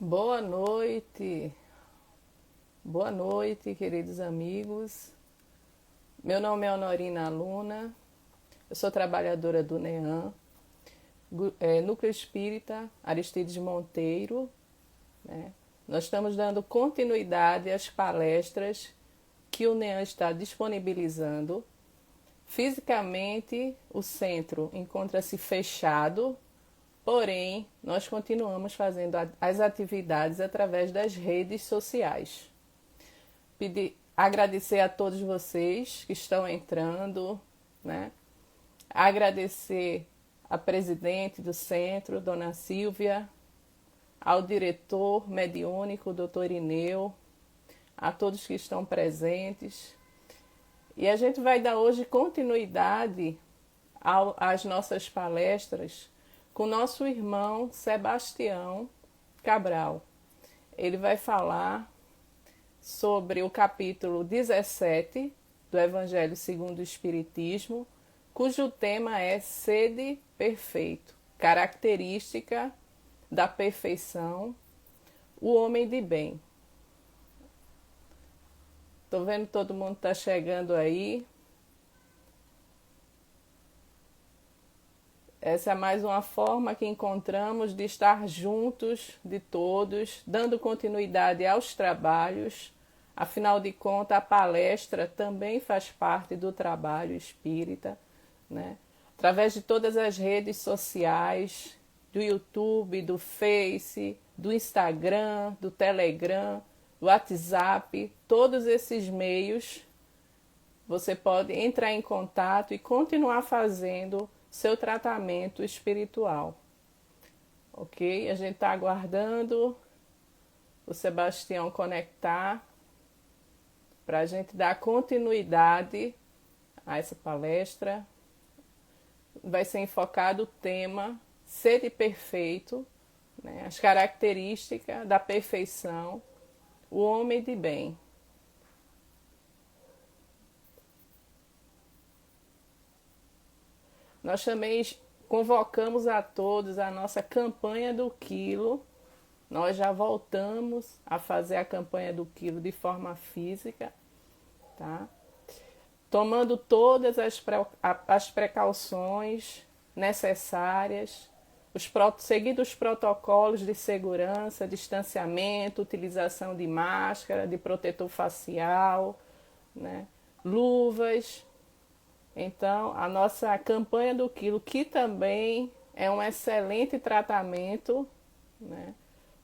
Boa noite, queridos amigos. Meu nome é Honorina Luna, eu sou trabalhadora do NEAM, Núcleo Espírita Aristides Monteiro, né? Nós estamos dando continuidade às palestras que o NEAM está disponibilizando. Fisicamente, o centro encontra-se fechado, porém, nós continuamos fazendo as atividades através das redes sociais. Agradecer a todos vocês que estão entrando, né? Agradecer a presidente do centro, Dona Silvia, ao diretor mediúnico, Dr. Ineu, a todos que estão presentes. E a gente vai dar hoje continuidade às nossas palestras com nosso irmão Sebastião Cabral. Ele vai falar sobre o capítulo 17 do Evangelho segundo o Espiritismo, cujo tema é Sede Perfeito, característica da perfeição, o homem de bem. Estou vendo que todo mundo está chegando aí. Essa é mais uma forma que encontramos de estar juntos, de todos, dando continuidade aos trabalhos. Afinal de contas, a palestra também faz parte do trabalho espírita, né? Através de todas as redes sociais, do YouTube, do Face, do Instagram, do Telegram, do WhatsApp, todos esses meios, você pode entrar em contato e continuar fazendo seu tratamento espiritual. Ok? A gente está aguardando o Sebastião conectar para a gente dar continuidade a essa palestra. Vai ser enfocado o tema Sede Perfeito, né? As características da perfeição, o homem de bem. Nós também convocamos a todos a nossa campanha do quilo. Nós já voltamos a fazer a campanha do quilo de forma física, tá? Tomando todas as precauções necessárias, seguindo os protocolos de segurança, distanciamento, utilização de máscara, de protetor facial, né? Luvas. Então, a nossa campanha do quilo, que também é um excelente tratamento, né?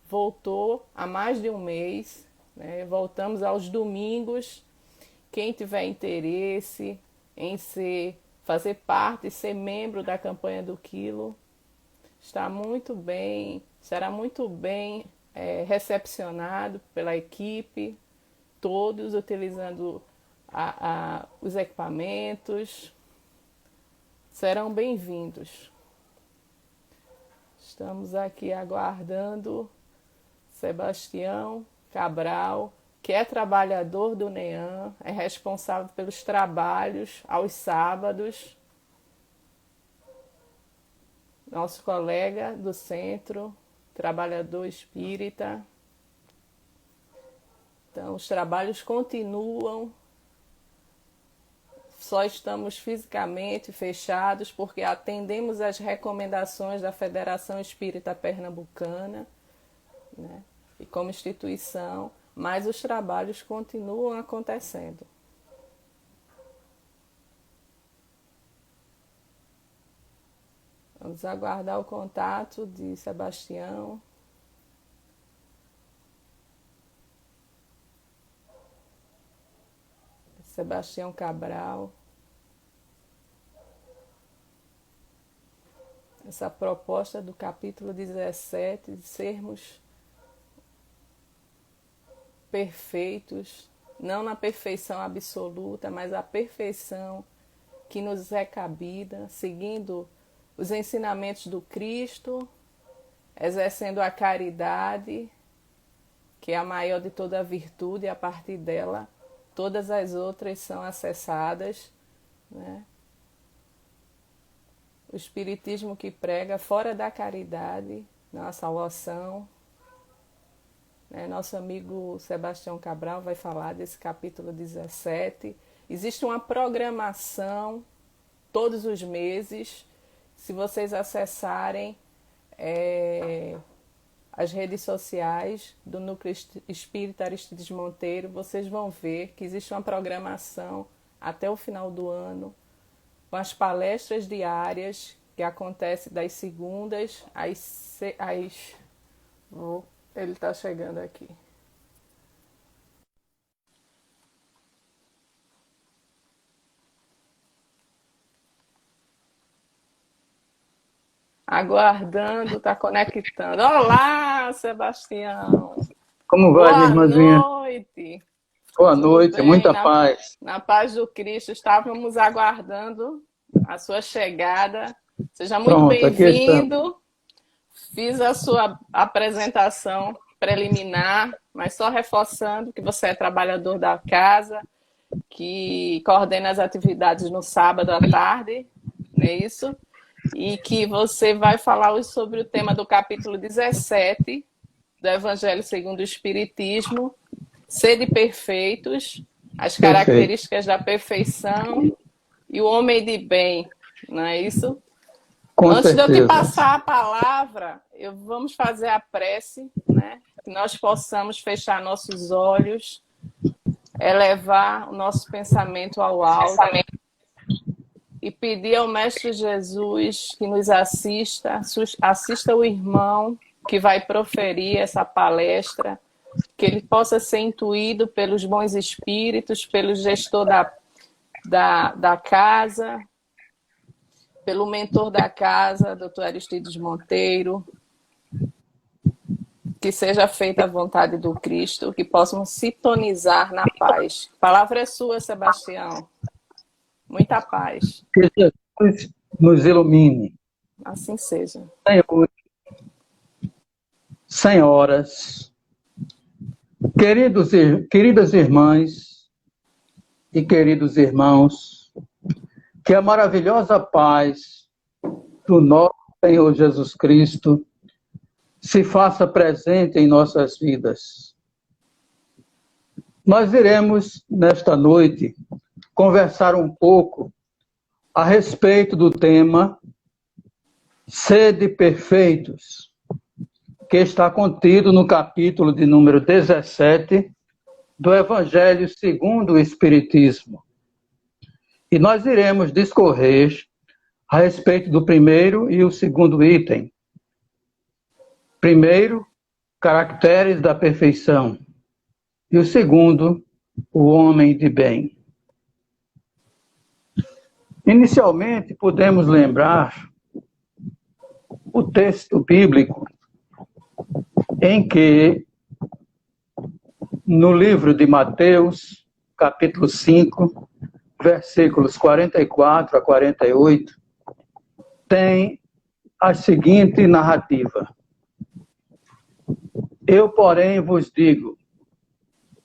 Voltou há mais de um mês, né? Voltamos aos domingos. Quem tiver interesse em fazer parte, ser membro da campanha do quilo, será muito bem recepcionado pela equipe, todos utilizando os equipamentos, serão bem-vindos. Estamos aqui aguardando Sebastião Cabral, que é trabalhador do NEAM, é responsável pelos trabalhos aos sábados, nosso colega do centro, trabalhador espírita. Então, os trabalhos continuam, só estamos fisicamente fechados porque atendemos às recomendações da Federação Espírita Pernambucana, né? E como instituição, mas os trabalhos continuam acontecendo. Vamos aguardar o contato de Sebastião. Sebastião Cabral. Essa proposta do capítulo 17, de sermos perfeitos, não na perfeição absoluta, mas a perfeição que nos é cabida, seguindo os ensinamentos do Cristo, exercendo a caridade, que é a maior de toda a virtude, e a partir dela todas as outras são acessadas, né? O Espiritismo que prega fora da caridade, não a salvação. né? Nosso amigo Sebastião Cabral vai falar desse capítulo 17. Existe uma programação todos os meses. Se vocês acessarem as redes sociais do Núcleo Espírita Aristides Monteiro, vocês vão ver que existe uma programação até o final do ano, com as palestras diárias, que acontece das segundas ele está chegando aqui. Aguardando, está conectando. Olá, Sebastião. Como vai, minha irmãzinha? Boa noite. Boa noite, muita paz. Na paz do Cristo, estávamos aguardando a sua chegada. Seja muito bem-vindo. Fiz a sua apresentação preliminar, mas só reforçando que você é trabalhador da casa, que coordena as atividades no sábado à tarde, não é isso? E que você vai falar hoje sobre o tema do capítulo 17 do Evangelho segundo o Espiritismo, Sede perfeitos, as características da perfeição e o homem de bem, não é isso? Antes de eu te passar a palavra, vamos fazer a prece, né? Que nós possamos fechar nossos olhos, elevar o nosso pensamento ao alto e pedir ao Mestre Jesus que nos assista o irmão que vai proferir essa palestra, que ele possa ser intuído pelos bons espíritos, pelo gestor da casa, pelo mentor da casa, Dr. Aristides Monteiro, que seja feita a vontade do Cristo, que possam sintonizar na paz. A palavra é sua, Sebastião. Muita paz. Que Jesus nos ilumine. Assim seja. Senhor, senhoras, queridas irmãs e queridos irmãos, que a maravilhosa paz do nosso Senhor Jesus Cristo se faça presente em nossas vidas. Nós iremos, nesta noite, conversar um pouco a respeito do tema Sede perfeitos, que está contido no capítulo de número 17 do Evangelho segundo o Espiritismo. E nós iremos discorrer a respeito do primeiro e o segundo item. Primeiro, caracteres da perfeição. E o segundo, o homem de bem. Inicialmente, podemos lembrar o texto bíblico em que, no livro de Mateus, capítulo 5, versículos 44 a 48, tem a seguinte narrativa. Eu, porém, vos digo,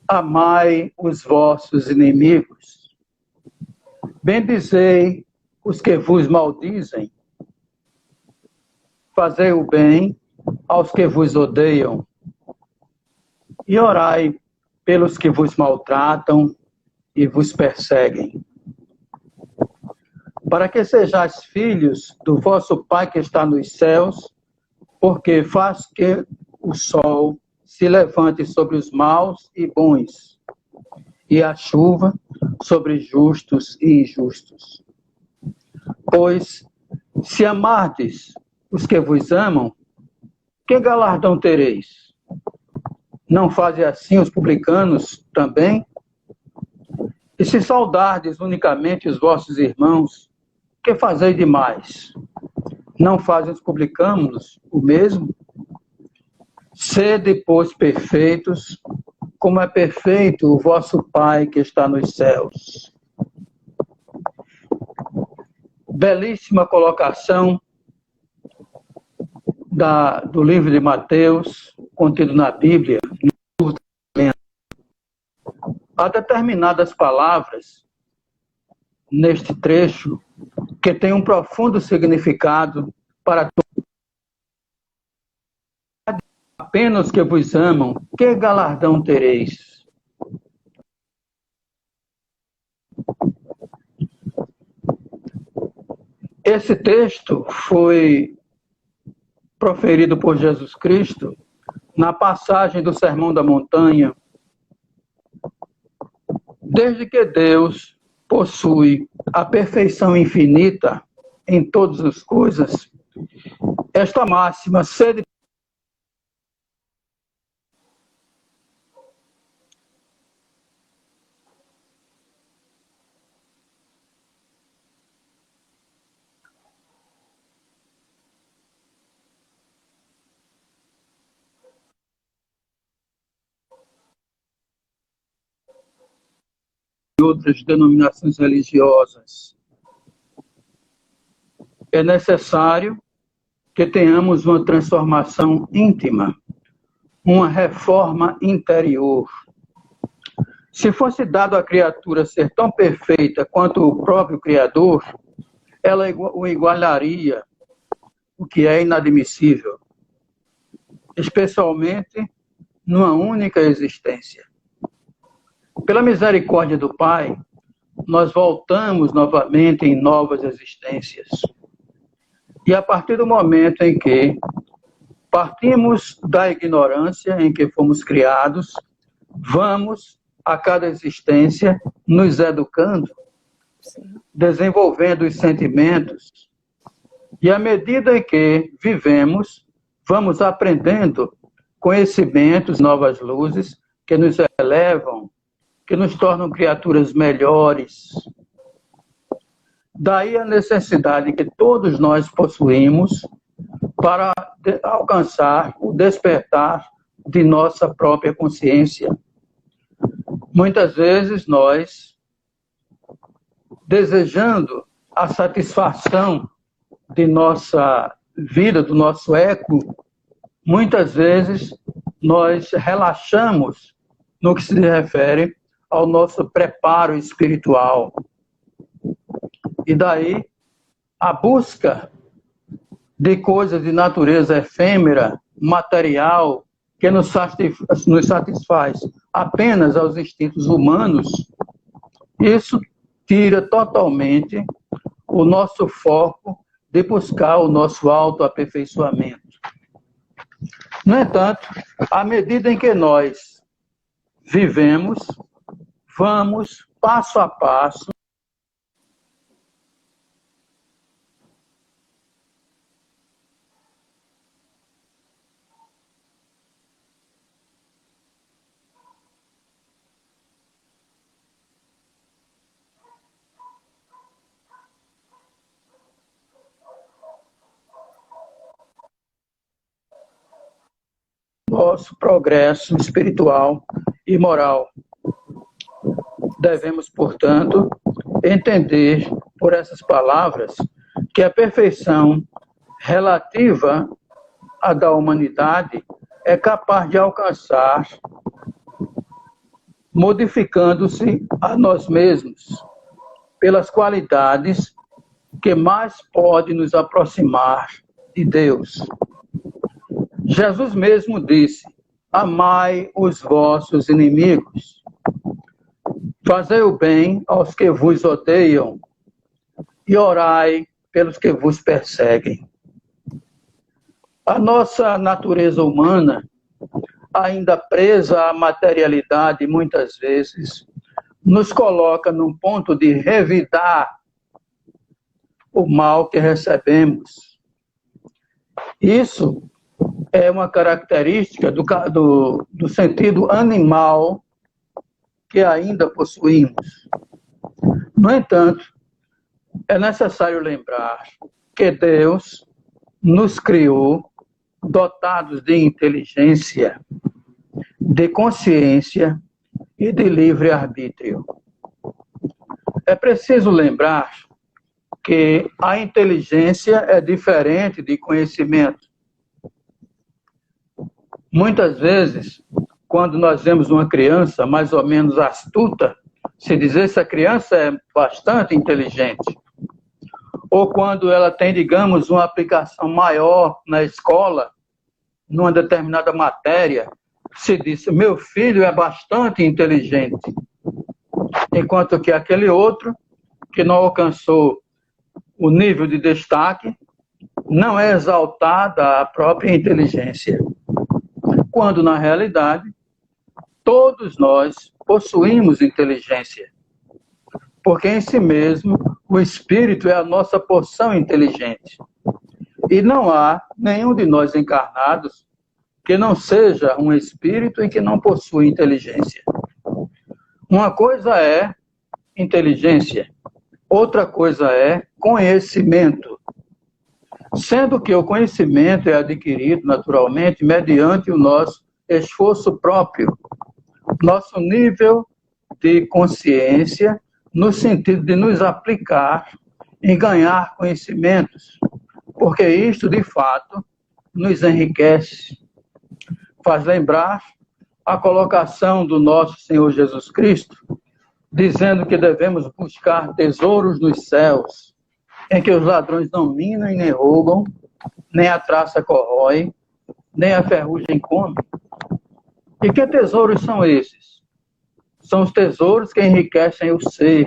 amai os vossos inimigos, bendizei os que vos maldizem, fazei o bem aos que vos odeiam, e orai pelos que vos maltratam e vos perseguem, para que sejais filhos do vosso Pai que está nos céus, porque faz que o sol se levante sobre os maus e bons, e a chuva sobre justos e injustos. Pois, se amardes os que vos amam, que galardão tereis? Não fazem assim os publicanos também? E se saudardes unicamente os vossos irmãos, que fazeis demais? Não fazem os publicanos o mesmo? Sede, pois, perfeitos, como é perfeito o vosso Pai que está nos céus. Belíssima colocação do livro de Mateus, contido na Bíblia. Há determinadas palavras neste trecho que têm um profundo significado para a apenas que vos amam, que galardão tereis? Esse texto foi proferido por Jesus Cristo na passagem do Sermão da Montanha. Desde que Deus possui a perfeição infinita em todas as coisas, esta máxima sede de outras denominações religiosas. É necessário que tenhamos uma transformação íntima, uma reforma interior. Se fosse dado à criatura ser tão perfeita quanto o próprio Criador, ela o igualaria, o que é inadmissível, especialmente numa única existência. Pela misericórdia do Pai, nós voltamos novamente em novas existências. E a partir do momento em que partimos da ignorância em que fomos criados, vamos a cada existência nos educando, desenvolvendo os sentimentos, e à medida em que vivemos, vamos aprendendo conhecimentos, novas luzes, que nos elevam, que nos tornam criaturas melhores. Daí a necessidade que todos nós possuímos para alcançar o despertar de nossa própria consciência. Muitas vezes nós, desejando a satisfação de nossa vida, do nosso ego, muitas vezes nós relaxamos no que se refere ao nosso preparo espiritual. E daí a busca de coisas de natureza efêmera, material, que nos satisfaz apenas aos instintos humanos, isso tira totalmente o nosso foco de buscar o nosso autoaperfeiçoamento. No entanto, à medida em que nós vivemos, vamos passo a passo nosso progresso espiritual e moral. Devemos, portanto, entender por essas palavras que a perfeição relativa à da humanidade é capaz de alcançar modificando-se a nós mesmos pelas qualidades que mais podem nos aproximar de Deus. Jesus mesmo disse: amai os vossos inimigos, fazei o bem aos que vos odeiam e orai pelos que vos perseguem. A nossa natureza humana, ainda presa à materialidade muitas vezes, nos coloca num ponto de revidar o mal que recebemos. Isso é uma característica do sentido animal que ainda possuímos. No entanto, é necessário lembrar que Deus nos criou dotados de inteligência, de consciência e de livre-arbítrio. É preciso lembrar que a inteligência é diferente de conhecimento. Muitas vezes, quando nós vemos uma criança mais ou menos astuta, se diz essa criança é bastante inteligente. Ou quando ela tem, digamos, uma aplicação maior na escola, numa determinada matéria, se disse, meu filho é bastante inteligente, enquanto que aquele outro, que não alcançou o nível de destaque, não é exaltada a própria inteligência, quando, na realidade, todos nós possuímos inteligência, porque em si mesmo o espírito é a nossa porção inteligente. E não há nenhum de nós encarnados que não seja um espírito e que não possua inteligência. Uma coisa é inteligência, outra coisa é conhecimento. Sendo que o conhecimento é adquirido naturalmente mediante o nosso esforço próprio, nosso nível de consciência, no sentido de nos aplicar em ganhar conhecimentos, porque isto, de fato, nos enriquece. Faz lembrar a colocação do nosso Senhor Jesus Cristo, dizendo que devemos buscar tesouros nos céus, em que os ladrões não minam e nem roubam, nem a traça corrói, nem a ferrugem come. E que tesouros são esses? São os tesouros que enriquecem o ser,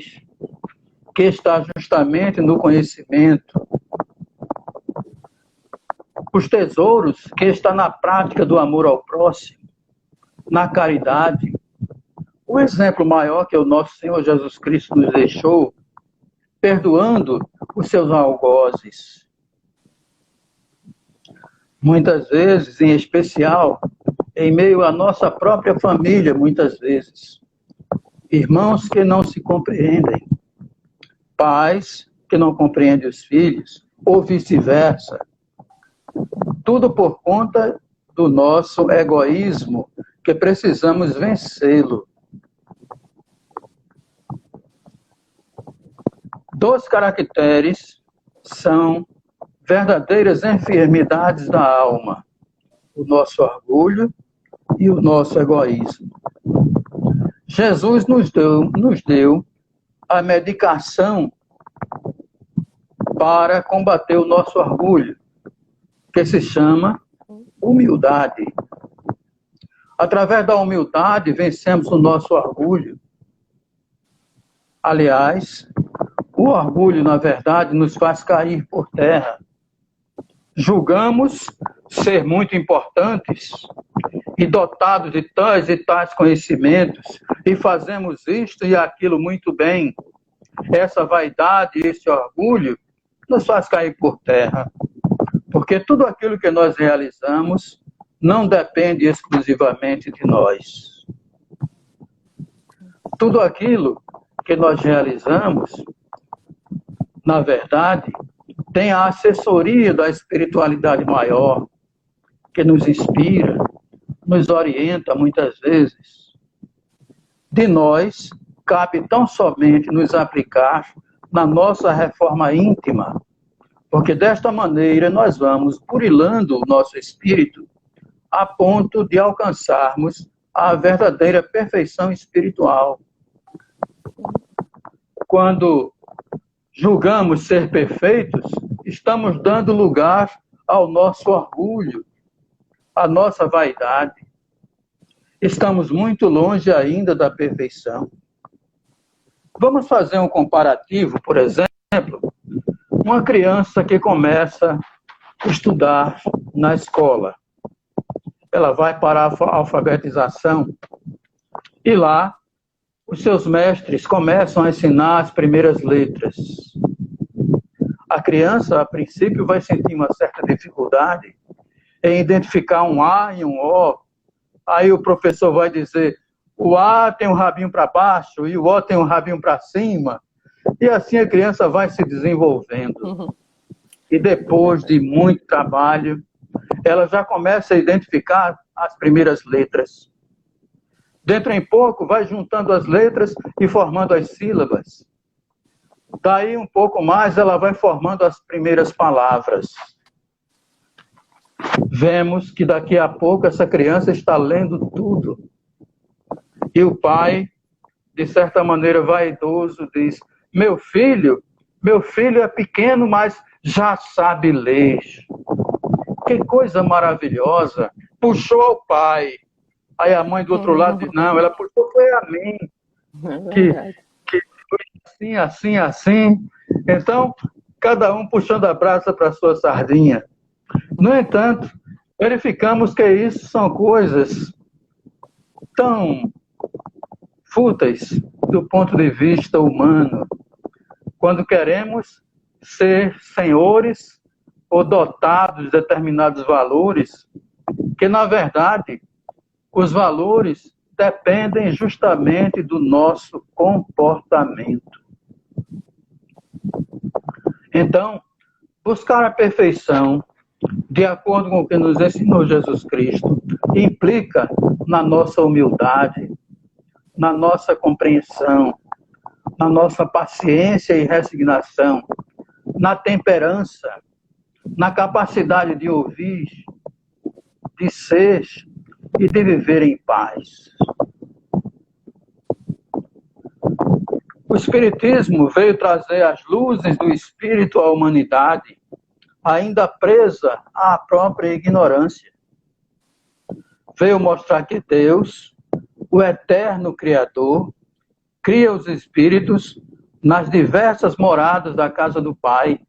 que está justamente no conhecimento. Os tesouros que está na prática do amor ao próximo, na caridade. O exemplo maior que o nosso Senhor Jesus Cristo nos deixou, perdoando os seus algozes. Muitas vezes, em especial, em meio à nossa própria família, muitas vezes. Irmãos que não se compreendem, pais que não compreendem os filhos, ou vice-versa. Tudo por conta do nosso egoísmo, que precisamos vencê-lo. 2 caracteres são verdadeiras enfermidades da alma: o nosso orgulho e o nosso egoísmo. Jesus nos deu a medicação para combater o nosso orgulho, que se chama humildade. Através da humildade, vencemos o nosso orgulho. Aliás, o orgulho, na verdade, nos faz cair por terra. Julgamos ser muito importantes e dotados de tais e tais conhecimentos, e fazemos isto e aquilo muito bem. Essa vaidade, esse orgulho, nos faz cair por terra. Porque tudo aquilo que nós realizamos não depende exclusivamente de nós. Tudo aquilo que nós realizamos, na verdade, tem a assessoria da espiritualidade maior, que nos inspira, nos orienta muitas vezes. De nós, cabe tão somente nos aplicar na nossa reforma íntima, porque desta maneira nós vamos burilando o nosso espírito a ponto de alcançarmos a verdadeira perfeição espiritual. Quando julgamos ser perfeitos, estamos dando lugar ao nosso orgulho, à nossa vaidade. Estamos muito longe ainda da perfeição. Vamos fazer um comparativo, por exemplo, uma criança que começa a estudar na escola. Ela vai para a alfabetização e lá os seus mestres começam a ensinar as primeiras letras. A criança, a princípio, vai sentir uma certa dificuldade em identificar um A e um O. Aí o professor vai dizer, o A tem um rabinho para baixo e o O tem um rabinho para cima. E assim a criança vai se desenvolvendo. E depois de muito trabalho, ela já começa a identificar as primeiras letras. Dentro em pouco, vai juntando as letras e formando as sílabas. Daí um pouco mais, ela vai formando as primeiras palavras. Vemos que daqui a pouco essa criança está lendo tudo. E o pai, de certa maneira vaidoso, diz, meu filho é pequeno, mas já sabe ler. que coisa maravilhosa. Puxou ao pai. Aí a mãe do outro lado diz, não, ela puxou foi a mim. Que foi assim, assim, assim. Então, cada um puxando a brasa para a sua sardinha. No entanto, verificamos que isso são coisas tão fúteis do ponto de vista humano, quando queremos ser senhores ou dotados de determinados valores, que, na verdade, os valores dependem justamente do nosso comportamento. Então, buscar a perfeição, de acordo com o que nos ensinou Jesus Cristo, implica na nossa humildade, na nossa compreensão, na nossa paciência e resignação, na temperança, na capacidade de ouvir, de ser e de viver em paz. O Espiritismo veio trazer as luzes do Espírito à humanidade, ainda presa à própria ignorância. Veio mostrar que Deus, o eterno Criador, cria os espíritos nas diversas moradas da casa do Pai,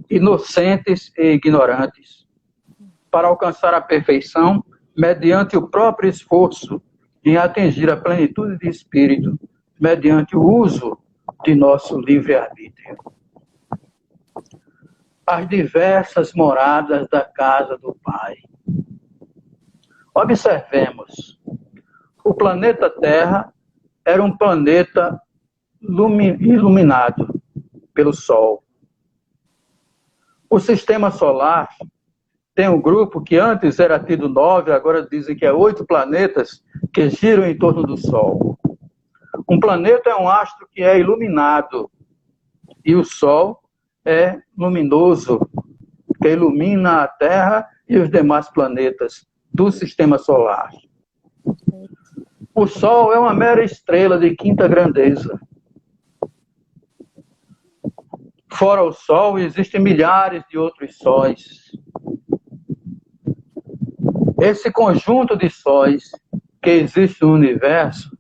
inocentes e ignorantes, para alcançar a perfeição mediante o próprio esforço em atingir a plenitude de espírito, mediante o uso de nosso livre-arbítrio. As diversas moradas da casa do Pai. Observemos, o planeta Terra era um planeta iluminado pelo Sol. O sistema solar tem um grupo que antes era tido 9, agora dizem que é 8 planetas que giram em torno do Sol. Um planeta é um astro que é iluminado e o Sol é luminoso, que ilumina a Terra e os demais planetas do sistema solar. O Sol é uma mera estrela de quinta grandeza. Fora o Sol, existem milhares de outros sóis. Esse conjunto de sóis que existe no universo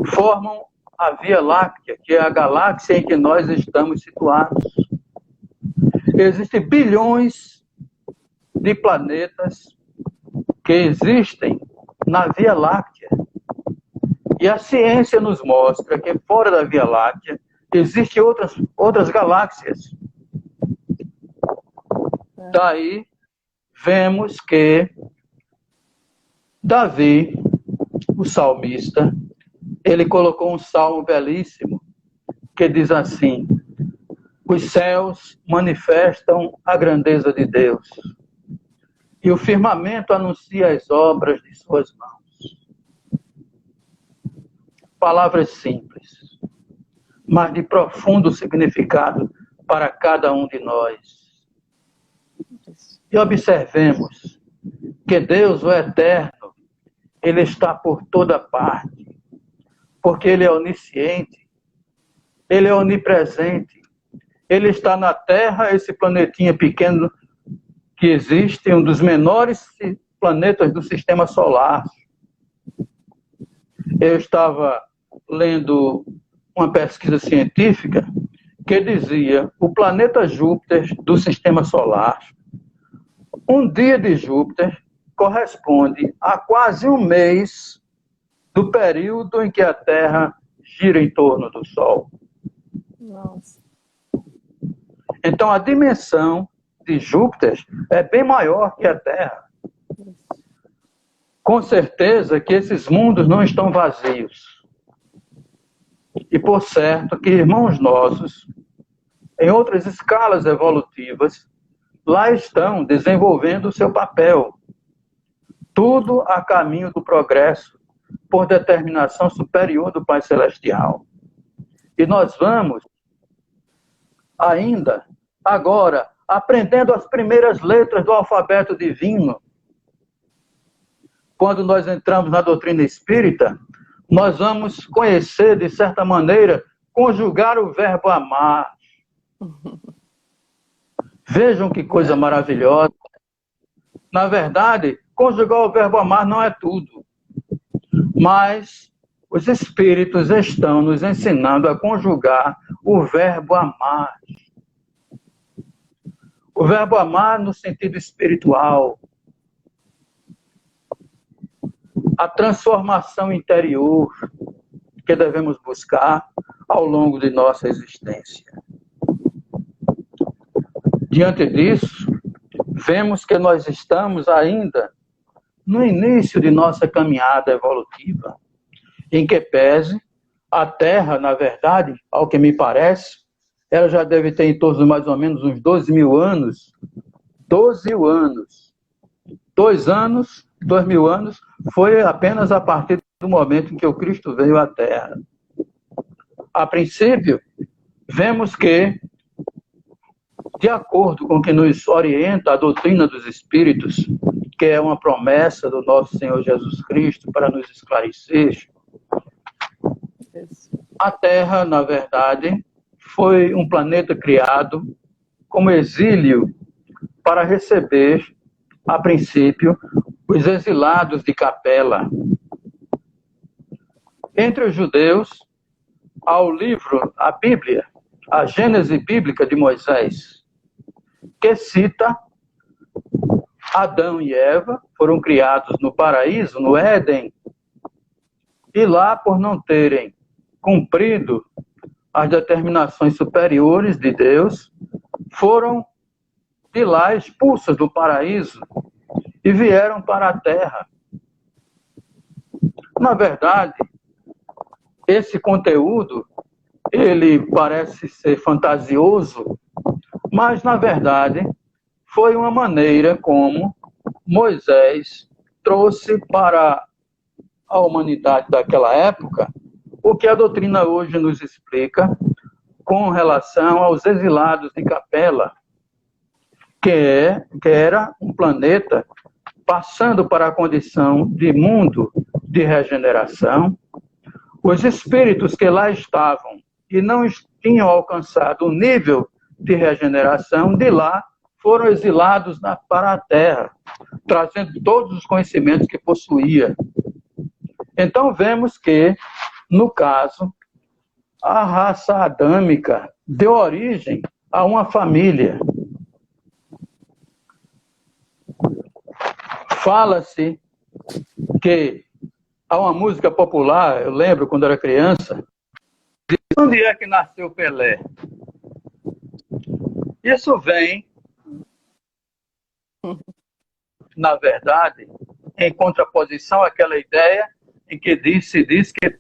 formam a Via Láctea, que é a galáxia em que nós estamos situados. Existem bilhões de planetas que existem na Via Láctea. E a ciência nos mostra que fora da Via Láctea existem outras galáxias. Daí vemos que Davi, o salmista, ele colocou um salmo belíssimo que diz assim: os céus manifestam a grandeza de Deus e o firmamento anuncia as obras de suas mãos. Palavras simples, mas de profundo significado para cada um de nós. E observemos que Deus, o Eterno, Ele está por toda parte, porque Ele é onisciente, Ele é onipresente, Ele está na Terra, esse planetinha pequeno que existe, um dos menores planetas do sistema solar. Eu estava lendo uma pesquisa científica que dizia o planeta Júpiter do sistema solar, um dia de Júpiter corresponde a quase um mês do período em que a Terra gira em torno do Sol. Nossa. Então, a dimensão de Júpiter é bem maior que a Terra. Com certeza que esses mundos não estão vazios. E, por certo, que irmãos nossos, em outras escalas evolutivas, lá estão desenvolvendo o seu papel. Tudo a caminho do progresso, por determinação superior do Pai Celestial. E nós vamos, ainda, agora, aprendendo as primeiras letras do alfabeto divino. Quando nós entramos na doutrina espírita, nós vamos conhecer, de certa maneira, conjugar o verbo amar. Vejam que coisa maravilhosa. Na verdade, conjugar o verbo amar não é tudo, mas os Espíritos estão nos ensinando a conjugar o verbo amar. O verbo amar no sentido espiritual, a transformação interior que devemos buscar ao longo de nossa existência. Diante disso, vemos que nós estamos ainda no início de nossa caminhada evolutiva, em que pese a Terra, na verdade, ao que me parece, ela já deve ter em torno de mais ou menos uns 12 mil anos. 12 anos. 2 mil anos, foi apenas a partir do momento em que o Cristo veio à Terra. A princípio, vemos que, de acordo com o que nos orienta a doutrina dos Espíritos, que é uma promessa do nosso Senhor Jesus Cristo para nos esclarecer, a Terra, na verdade, foi um planeta criado como exílio para receber, a princípio, os exilados de Capela. Entre os judeus, há o livro, a Bíblia, a Gênese Bíblica de Moisés, que cita Adão e Eva foram criados no paraíso, no Éden, e lá, por não terem cumprido as determinações superiores de Deus, foram de lá expulsos do paraíso e vieram para a terra. Na verdade, esse conteúdo, ele parece ser fantasioso, mas, na verdade, foi uma maneira como Moisés trouxe para a humanidade daquela época o que a doutrina hoje nos explica com relação aos exilados de Capela, que era um planeta passando para a condição de mundo de regeneração. Os espíritos que lá estavam e não tinham alcançado o nível de regeneração, de lá foram exilados para a Terra, trazendo todos os conhecimentos que possuía. Então vemos que, no caso, a raça adâmica deu origem a uma família. Fala-se que há uma música popular, eu lembro quando era criança, de onde é que nasceu Pelé? Isso vem, na verdade, em contraposição àquela ideia em que se diz que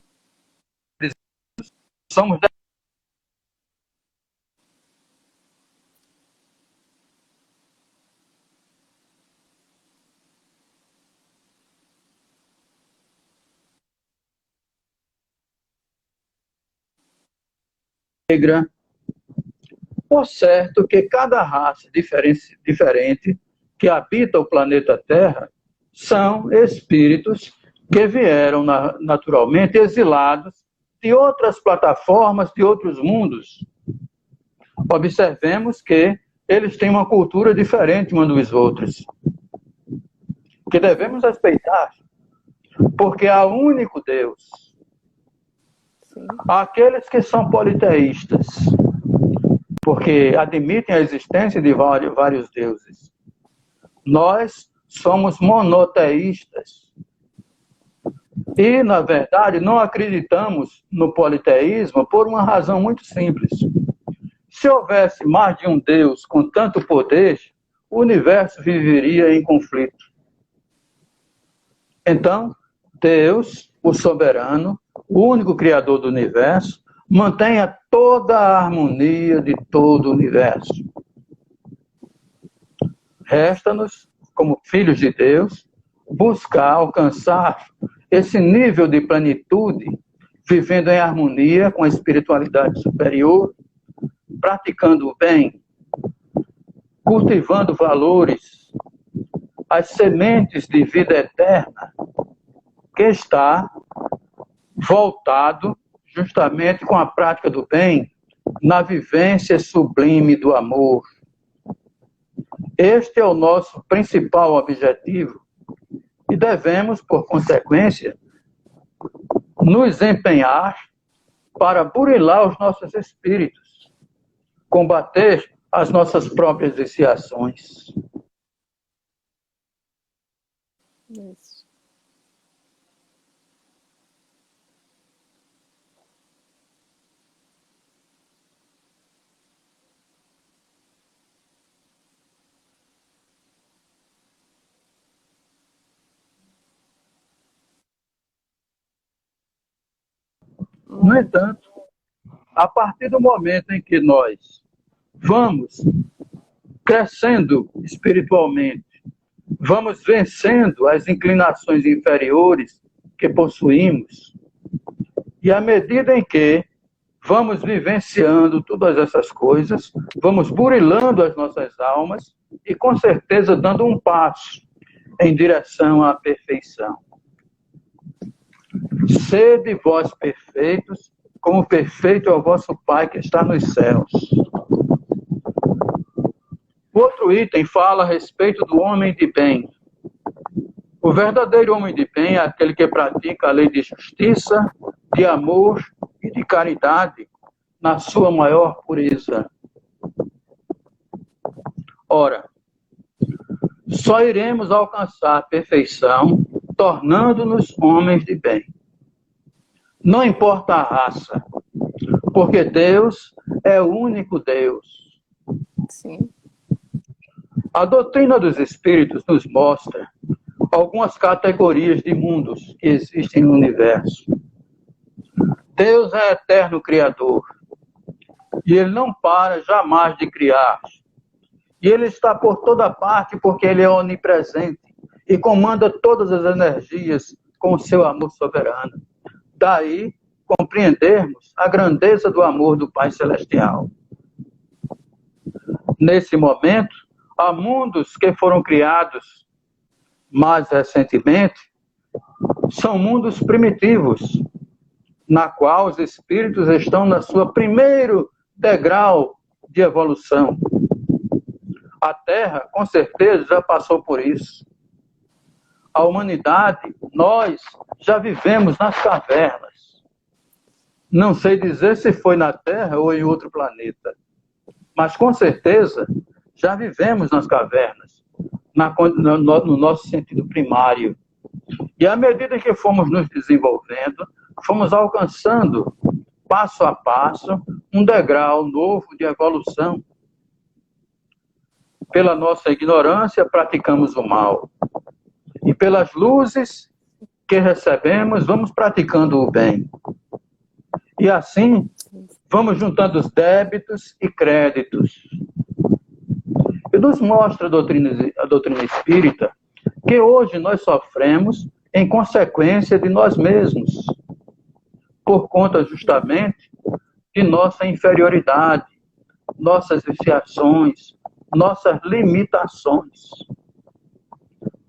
somos negra. Por certo que cada raça diferente que habita o planeta Terra são espíritos que vieram naturalmente exilados de outras plataformas, de outros mundos. Observemos que eles têm uma cultura diferente uns dos outros, que devemos respeitar, porque há um único Deus. Aqueles que são politeístas, porque admitem a existência de vários deuses. Nós somos monoteístas. E, na verdade, não acreditamos no politeísmo por uma razão muito simples. Se houvesse mais de um Deus com tanto poder, o universo viveria em conflito. Então, Deus, o soberano, o único criador do universo, mantenha toda a harmonia de todo o universo. Resta-nos, como filhos de Deus, buscar alcançar esse nível de plenitude, vivendo em harmonia com a espiritualidade superior, praticando o bem, cultivando valores, as sementes de vida eterna, que está voltado justamente com a prática do bem, na vivência sublime do amor. Este é o nosso principal objetivo e devemos, por consequência, nos empenhar para burilar os nossos espíritos, combater as nossas próprias viciações. Isso. No entanto, a partir do momento em que nós vamos crescendo espiritualmente, vamos vencendo as inclinações inferiores que possuímos, e à medida em que vamos vivenciando todas essas coisas, vamos burilando as nossas almas e, com certeza, dando um passo em direção à perfeição. Sede vós perfeitos, como perfeito é o vosso Pai que está nos céus. O outro item fala a respeito do homem de bem. O verdadeiro homem de bem é aquele que pratica a lei de justiça, de amor e de caridade na sua maior pureza. Ora, só iremos alcançar a perfeição tornando-nos homens de bem. Não importa a raça, porque Deus é o único Deus. Sim. A doutrina dos Espíritos nos mostra algumas categorias de mundos que existem no universo. Deus é eterno Criador, e Ele não para jamais de criar. E Ele está por toda parte porque Ele é onipresente e comanda todas as energias com o seu amor soberano. Daí, compreendermos a grandeza do amor do Pai Celestial. Nesse momento, há mundos que foram criados mais recentemente, são mundos primitivos, na qual os espíritos estão na sua primeiro degrau de evolução. A Terra, com certeza, já passou por isso. A humanidade, nós já vivemos nas cavernas. Não sei dizer se foi na Terra ou em outro planeta, mas com certeza já vivemos nas cavernas, no nosso sentido primário. E à medida que fomos nos desenvolvendo, fomos alcançando, passo a passo, um degrau novo de evolução. Pela nossa ignorância, praticamos o mal. E pelas luzes que recebemos, vamos praticando o bem. E assim, vamos juntando os débitos e créditos. E nos mostra a doutrina espírita que hoje nós sofremos em consequência de nós mesmos, por conta justamente de nossa inferioridade, nossas viciações, nossas limitações.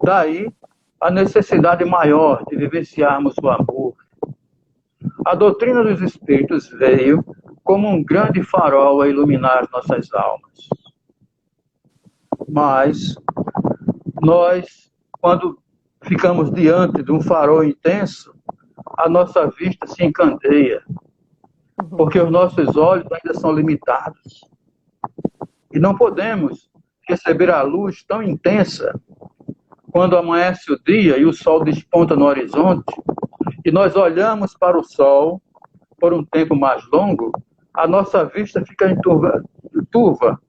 Daí a necessidade maior de vivenciarmos o amor. A doutrina dos Espíritos veio como um grande farol a iluminar nossas almas. Mas nós, quando ficamos diante de um farol intenso, a nossa vista se encandeia, porque os nossos olhos ainda são limitados. E não podemos receber a luz tão intensa quando amanhece o dia e o sol desponta no horizonte, e nós olhamos para o sol por um tempo mais longo, a nossa vista fica turva.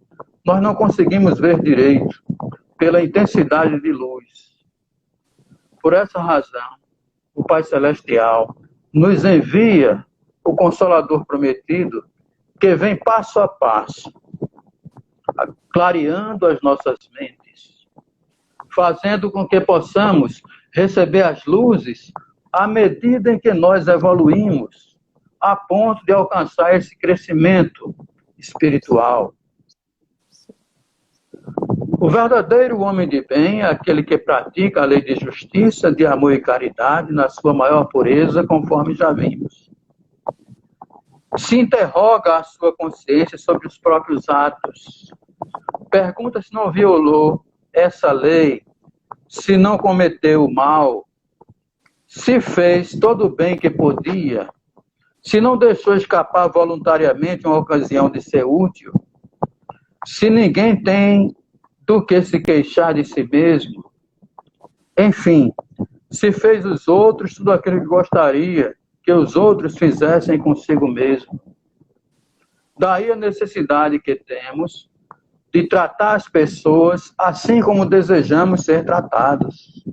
Nós não conseguimos ver direito pela intensidade de luz. Por essa razão, o Pai Celestial nos envia o Consolador prometido, que vem passo a passo, clareando as nossas mentes, fazendo com que possamos receber as luzes à medida em que nós evoluímos, a ponto de alcançar esse crescimento espiritual. O verdadeiro homem de bem é aquele que pratica a lei de justiça, de amor e caridade na sua maior pureza, conforme já vimos. Se interroga a sua consciência sobre os próprios atos, pergunta se não violou essa lei, se não cometeu o mal, se fez todo o bem que podia, se não deixou escapar voluntariamente uma ocasião de ser útil, se ninguém tem do que se queixar de si mesmo, enfim, se fez os outros tudo aquilo que gostaria que os outros fizessem consigo mesmo. Daí a necessidade que temos de tratar as pessoas assim como desejamos ser tratados.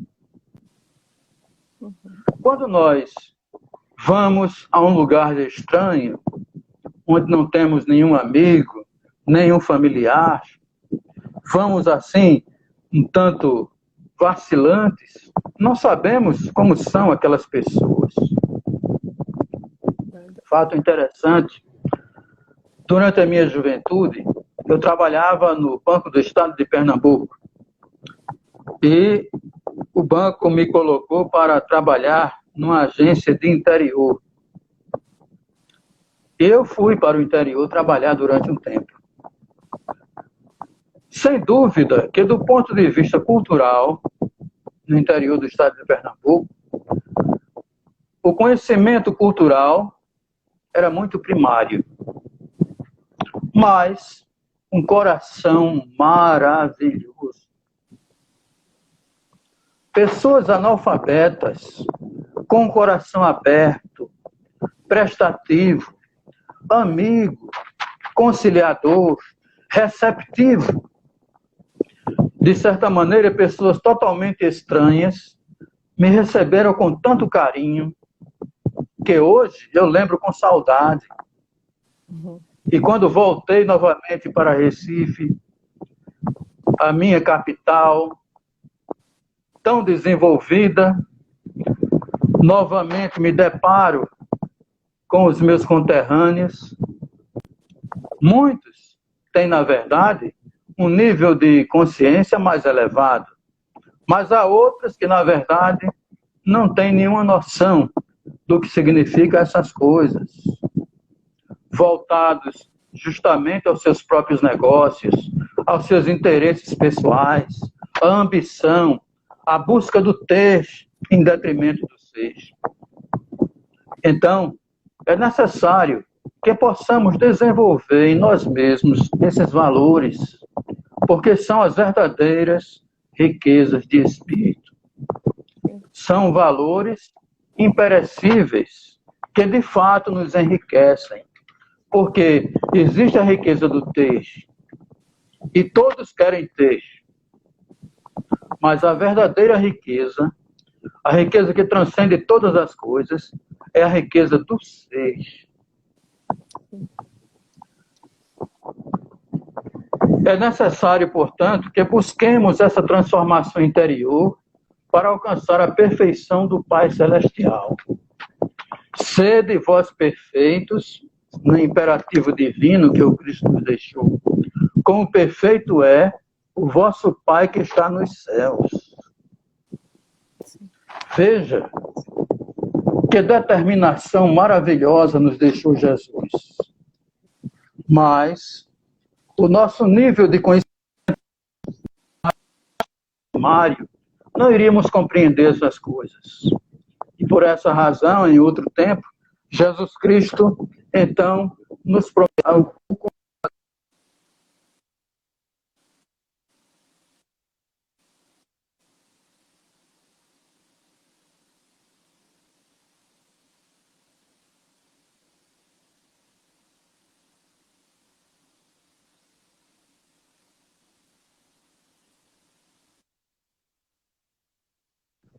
Quando nós vamos a um lugar estranho, onde não temos nenhum amigo, nenhum familiar, vamos assim, um tanto vacilantes, não sabemos como são aquelas pessoas. Fato interessante, durante a minha juventude, eu trabalhava no Banco do Estado de Pernambuco e o banco me colocou para trabalhar numa agência de interior. Eu fui para o interior trabalhar durante um tempo. Sem dúvida que, do ponto de vista cultural, no interior do estado de Pernambuco, o conhecimento cultural era muito primário, mas um coração maravilhoso. Pessoas analfabetas, com o coração aberto, prestativo, amigo, conciliador, receptivo. De certa maneira, pessoas totalmente estranhas me receberam com tanto carinho que hoje eu lembro com saudade. E quando voltei novamente para Recife, a minha capital, tão desenvolvida, novamente me deparo com os meus conterrâneos. Muitos têm, na verdade, um nível de consciência mais elevado, mas há outros que, na verdade, não têm nenhuma noção do que significa essas coisas, voltados justamente aos seus próprios negócios, aos seus interesses pessoais, à ambição, à busca do ter em detrimento do ser. Então, é necessário que possamos desenvolver em nós mesmos esses valores, porque são as verdadeiras riquezas de espírito. São valores imperecíveis que, de fato, nos enriquecem, porque existe a riqueza do ter, e todos querem ter, mas a verdadeira riqueza, a riqueza que transcende todas as coisas, é a riqueza do ser. É necessário, portanto, que busquemos essa transformação interior para alcançar a perfeição do Pai Celestial. Sede vós perfeitos, no imperativo divino que o Cristo nos deixou, como perfeito é o vosso Pai que está nos céus. Veja que determinação maravilhosa nos deixou Jesus. Mas o nosso nível de conhecimento primário, não iríamos compreender essas coisas. E por essa razão, em outro tempo, Jesus Cristo, então, nos prometeu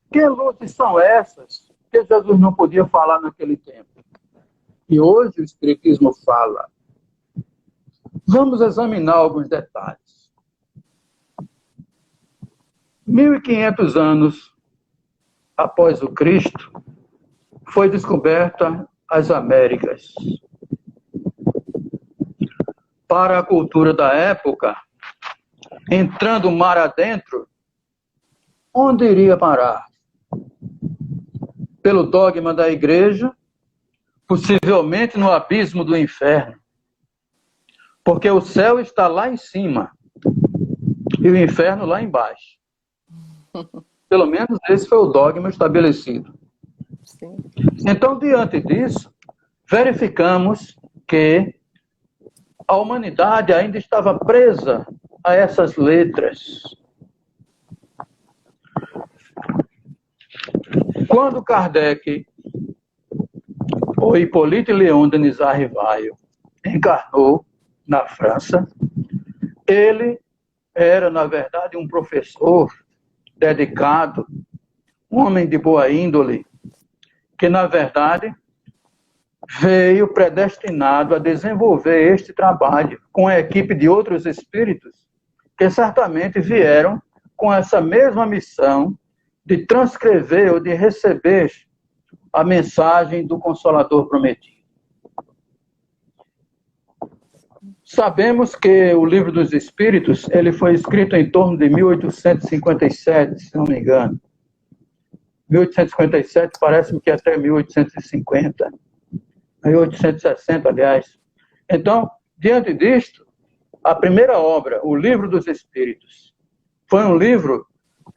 que luzes são essas que Jesus não podia falar naquele tempo. E hoje o Espiritismo fala. Vamos examinar alguns detalhes. 1500 anos após o Cristo, foi descoberta as Américas. Para a cultura da época, entrando mar adentro, onde iria parar? Pelo dogma da igreja, possivelmente no abismo do inferno. Porque o céu está lá em cima e o inferno lá embaixo. Pelo menos esse foi o dogma estabelecido. Sim. Então, diante disso, verificamos que a humanidade ainda estava presa a essas letras. Quando Kardec, ou Hippolyte Léon Denis Rivaio, encarnou na França, ele era, na verdade, um professor dedicado, um homem de boa índole, que, na verdade, veio predestinado a desenvolver este trabalho com a equipe de outros espíritos que certamente vieram com essa mesma missão de transcrever ou de receber a mensagem do Consolador prometido. Sabemos que o Livro dos Espíritos ele foi escrito em torno de 1857, se não me engano. 1857 parece-me que até 1850. 1860, aliás. Então, diante disto, a primeira obra, o Livro dos Espíritos, foi um livro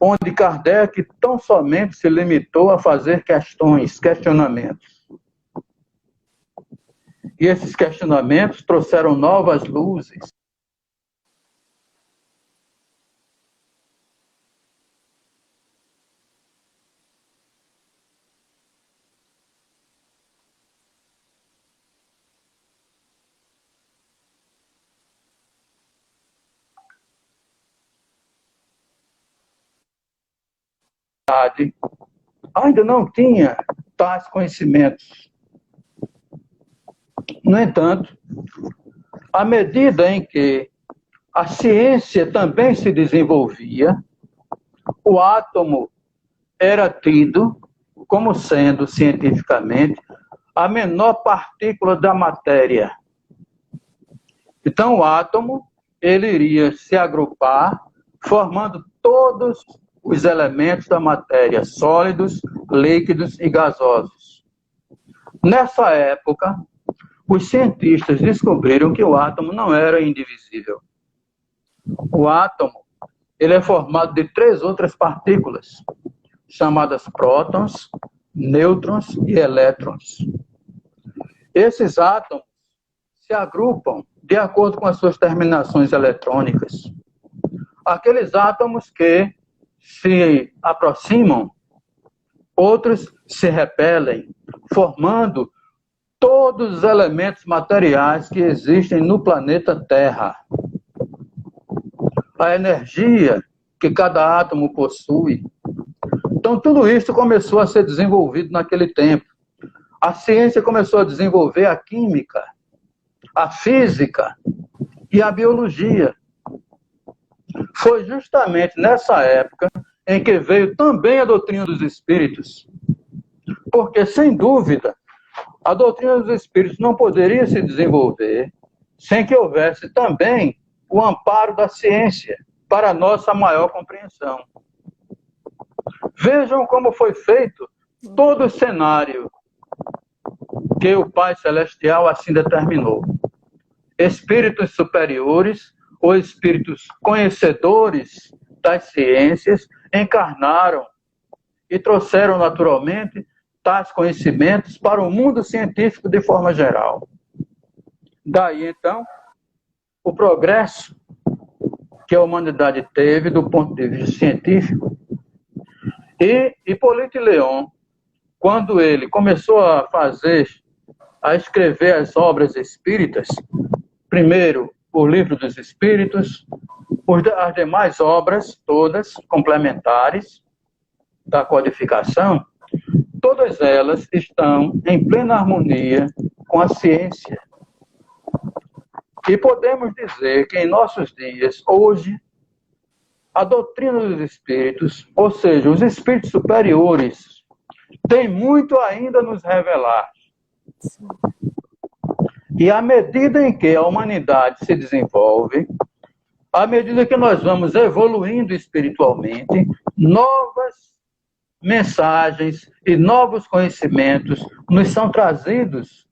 onde Kardec tão somente se limitou a fazer questionamentos. E esses questionamentos trouxeram novas luzes. Ainda não tinha tais conhecimentos. No entanto, à medida em que a ciência também se desenvolvia, o átomo era tido como sendo, cientificamente, a menor partícula da matéria. Então, o átomo ele iria se agrupar, formando todos os elementos da matéria, sólidos, líquidos e gasosos. Nessa época, os cientistas descobriram que o átomo não era indivisível. O átomo ele é formado de 3 outras partículas, chamadas prótons, nêutrons e elétrons. Esses átomos se agrupam de acordo com as suas terminações eletrônicas. Aqueles átomos que se aproximam, outros se repelem, formando todos os elementos materiais que existem no planeta Terra. A energia que cada átomo possui. Então, tudo isso começou a ser desenvolvido naquele tempo. A ciência começou a desenvolver a química, a física e a biologia. Foi justamente nessa época em que veio também a doutrina dos espíritos. Porque, sem dúvida, a doutrina dos espíritos não poderia se desenvolver sem que houvesse também o amparo da ciência para a nossa maior compreensão. Vejam como foi feito todo o cenário que o Pai Celestial assim determinou. Espíritos superiores ou espíritos conhecedores das ciências encarnaram e trouxeram naturalmente tais conhecimentos para o mundo científico de forma geral. Daí, então, o progresso que a humanidade teve do ponto de vista científico. E Hippolyte Léon, quando ele começou a escrever as obras espíritas, primeiro o Livro dos Espíritos, as demais obras, todas complementares da codificação, todas elas estão em plena harmonia com a ciência. E podemos dizer que em nossos dias, hoje, a doutrina dos espíritos, ou seja, os espíritos superiores, tem muito ainda a nos revelar. E à medida em que a humanidade se desenvolve, à medida que nós vamos evoluindo espiritualmente, novas mensagens e novos conhecimentos nos são trazidos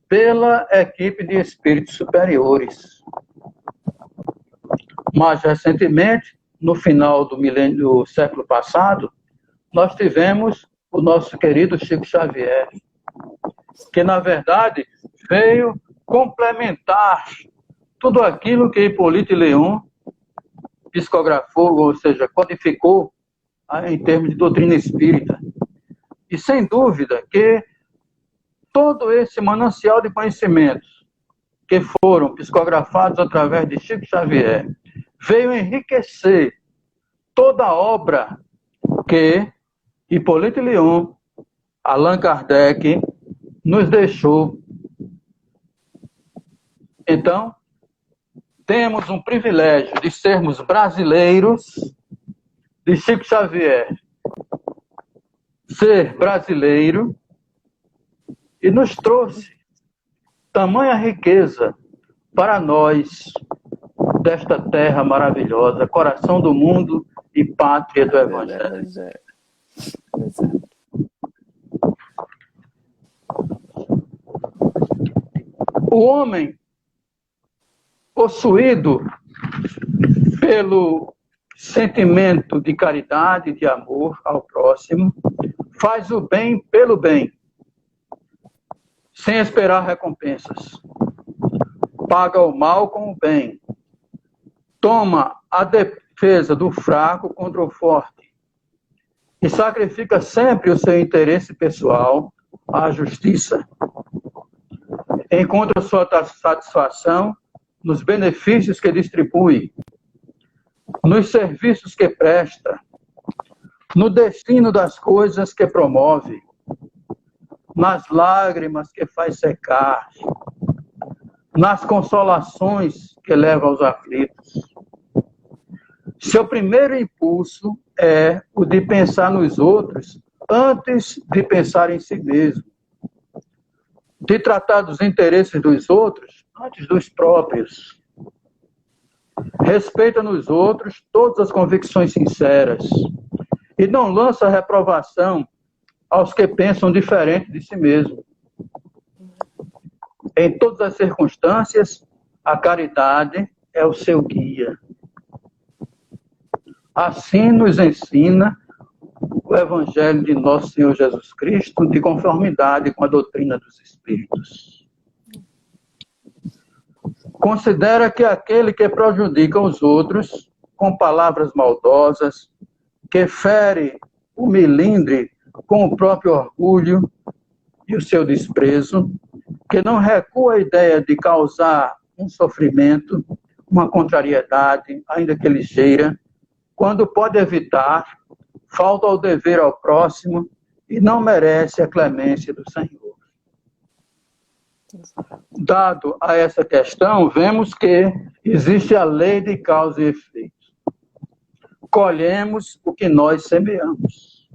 pela equipe de espíritos superiores. Mais recentemente, no final do milênio, do século passado, nós tivemos o nosso querido Chico Xavier, que, na verdade, veio complementar tudo aquilo que Hipólito Leon psicografou, ou seja, codificou em termos de doutrina espírita. E, sem dúvida, que todo esse manancial de conhecimentos que foram psicografados através de Chico Xavier veio enriquecer toda a obra que Hipólito Leon, Allan Kardec, nos deixou. Então, temos um privilégio de sermos brasileiros, de Chico Xavier ser brasileiro, e nos trouxe tamanha riqueza para nós desta terra maravilhosa, coração do mundo e pátria do Evangelho. Exato. O homem possuído pelo sentimento de caridade, de amor ao próximo, faz o bem pelo bem, sem esperar recompensas. Paga o mal com o bem. Toma a defesa do fraco contra o forte. E sacrifica sempre o seu interesse pessoal à justiça. Encontra sua satisfação nos benefícios que distribui, nos serviços que presta, no destino das coisas que promove, nas lágrimas que faz secar, nas consolações que leva aos aflitos. Seu primeiro impulso é o de pensar nos outros antes de pensar em si mesmo, de tratar dos interesses dos outros antes dos próprios. Respeita nos outros todas as convicções sinceras e não lança reprovação aos que pensam diferente de si mesmo. Em todas as circunstâncias, a caridade é o seu guia. Assim nos ensina o Evangelho de Nosso Senhor Jesus Cristo, de conformidade com a doutrina dos Espíritos. Considera que aquele que prejudica os outros com palavras maldosas, que fere o melindre com o próprio orgulho e o seu desprezo, que não recua a ideia de causar um sofrimento, uma contrariedade, ainda que ligeira, quando pode evitar, falta ao dever ao próximo e não merece a clemência do Senhor. Dado a essa questão, vemos que existe a lei de causa e efeito. Colhemos o que nós semeamos.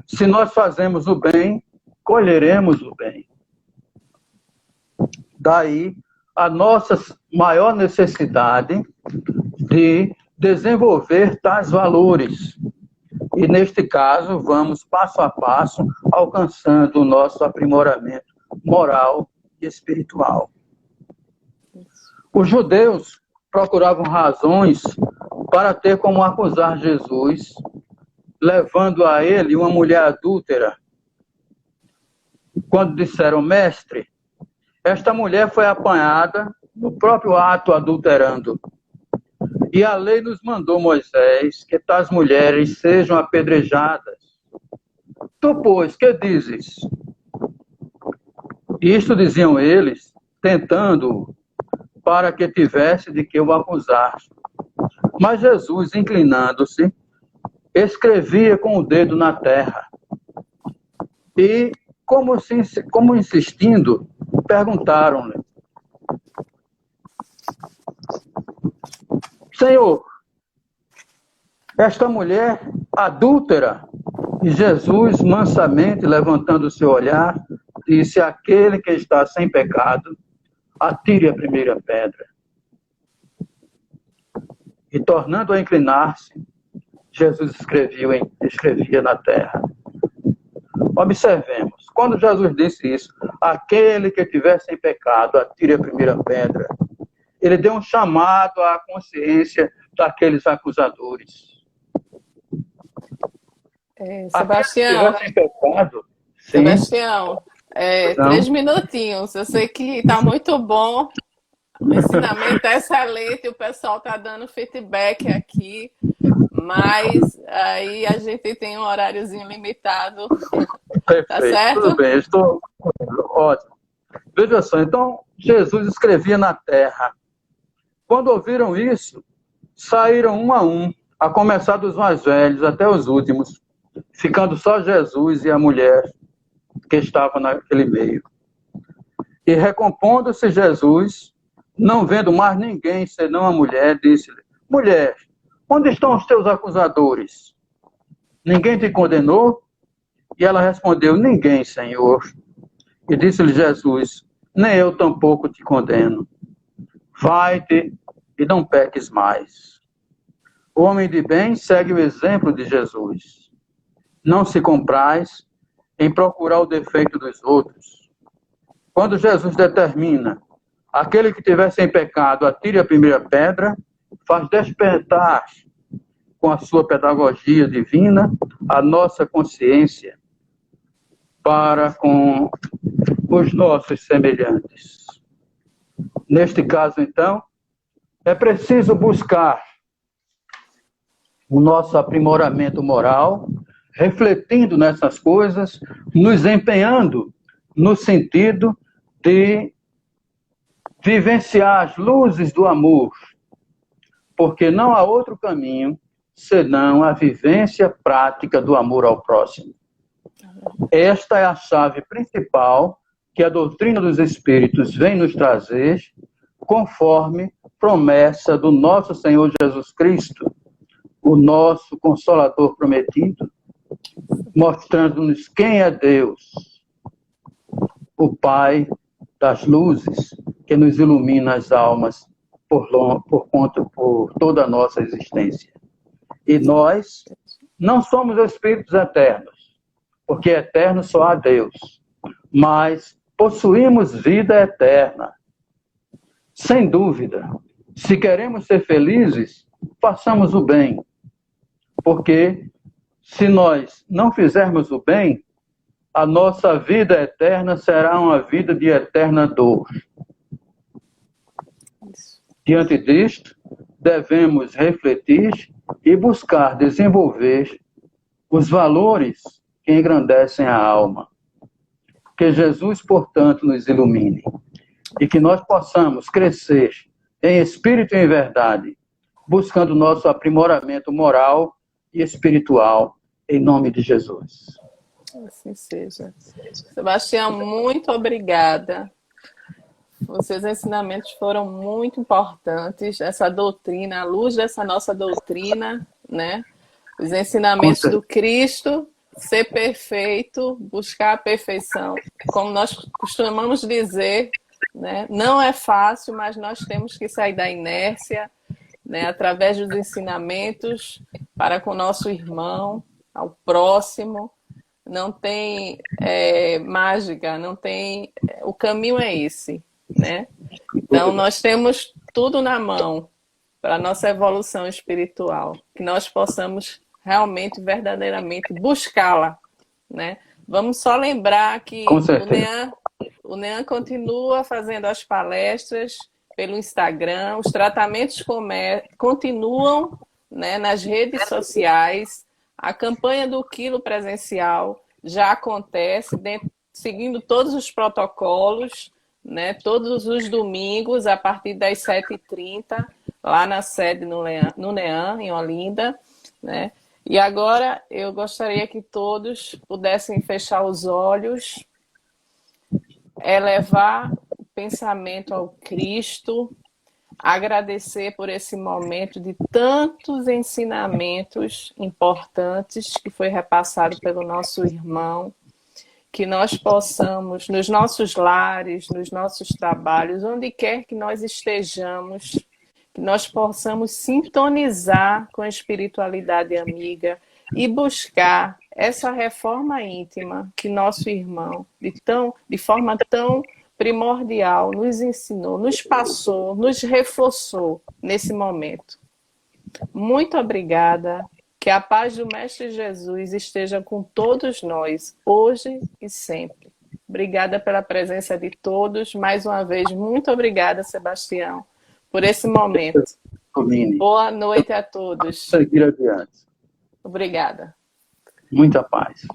Se nós fazemos o bem, colheremos o bem. Daí a nossa maior necessidade de desenvolver tais valores. E, neste caso, vamos passo a passo alcançando o nosso aprimoramento moral e espiritual. Os judeus procuravam razões para ter como acusar Jesus, levando a ele uma mulher adúltera. Quando disseram, mestre, esta mulher foi apanhada no próprio ato adulterando. E a lei nos mandou, Moisés, que tais mulheres sejam apedrejadas. Tu, pois, que dizes? Isto diziam eles, tentando para que tivesse de que o acusar. Mas Jesus, inclinando-se, escrevia com o dedo na terra. E, como insistindo, perguntaram-lhe, Senhor, esta mulher adúltera? E Jesus, mansamente, levantando o seu olhar, disse, aquele que está sem pecado, atire a primeira pedra. E, tornando a inclinar-se, Jesus escrevia na terra. Observemos, quando Jesus disse isso, aquele que estiver sem pecado, atire a primeira pedra. Ele deu um chamado à consciência daqueles acusadores. Sebastião, pecado, Sebastião, 3 minutinhos. Eu sei que está muito bom, o ensinamento é excelente, o pessoal está dando feedback aqui, mas aí a gente tem um horáriozinho limitado. Perfeito, tá certo? Tudo bem, estou ótimo. Veja só, então Jesus escrevia na terra. Quando ouviram isso, saíram um, a começar dos mais velhos até os últimos, ficando só Jesus e a mulher que estava naquele meio. E recompondo-se Jesus, não vendo mais ninguém senão a mulher, disse-lhe: Mulher, onde estão os teus acusadores? Ninguém te condenou? E ela respondeu: Ninguém, Senhor. E disse-lhe Jesus: Nem eu tampouco te condeno. Vai-te e não peques mais. O homem de bem segue o exemplo de Jesus. Não se comprais em procurar o defeito dos outros. Quando Jesus determina: aquele que tiver sem pecado, atire a primeira pedra, faz despertar com a sua pedagogia divina a nossa consciência para com os nossos semelhantes. Neste caso, então, é preciso buscar o nosso aprimoramento moral, refletindo nessas coisas, nos empenhando no sentido de vivenciar as luzes do amor, porque não há outro caminho senão a vivência prática do amor ao próximo. Esta é a chave principal que a doutrina dos Espíritos vem nos trazer, conforme promessa do nosso Senhor Jesus Cristo, o nosso Consolador prometido, mostrando-nos quem é Deus, o Pai das luzes, que nos ilumina as almas por toda a nossa existência. E nós não somos espíritos eternos, porque eterno só há Deus, mas possuímos vida eterna. Sem dúvida, se queremos ser felizes, façamos o bem, porque se nós não fizermos o bem, a nossa vida eterna será uma vida de eterna dor. Diante disto, devemos refletir e buscar desenvolver os valores que engrandecem a alma. Que Jesus, portanto, nos ilumine e que nós possamos crescer em espírito e em verdade, buscando nosso aprimoramento moral e espiritual, em nome de Jesus. Assim seja. Sebastião, muito obrigada. Os seus ensinamentos foram muito importantes, essa doutrina, à luz dessa nossa doutrina, né? Os ensinamentos do Cristo, ser perfeito, buscar a perfeição. Como nós costumamos dizer, né? Não é fácil, mas nós temos que sair da inércia, né? Através dos ensinamentos para com o nosso irmão, ao próximo. Não tem mágica, não tem. O caminho é esse, né? Então, nós temos tudo na mão para a nossa evolução espiritual, que nós possamos realmente, verdadeiramente buscá-la, né? Vamos só lembrar que o NEAN continua fazendo as palestras pelo Instagram, os tratamentos continuam, né, nas redes sociais, a campanha do quilo presencial já acontece, seguindo todos os protocolos, né, todos os domingos, a partir das 7h30, lá na sede no NEAN, em Olinda, né? E agora eu gostaria que todos pudessem fechar os olhos, elevar o pensamento ao Cristo, agradecer por esse momento de tantos ensinamentos importantes que foi repassado pelo nosso irmão, que nós possamos, nos nossos lares, nos nossos trabalhos, onde quer que nós estejamos, que nós possamos sintonizar com a espiritualidade amiga e buscar essa reforma íntima que nosso irmão, de forma tão primordial, nos ensinou, nos passou, nos reforçou nesse momento. Muito obrigada. Que a paz do Mestre Jesus esteja com todos nós, hoje e sempre. Obrigada pela presença de todos. Mais uma vez, muito obrigada, Sebastião, por esse momento. Boa noite a todos. Seguir adiante. Obrigada. Muita paz.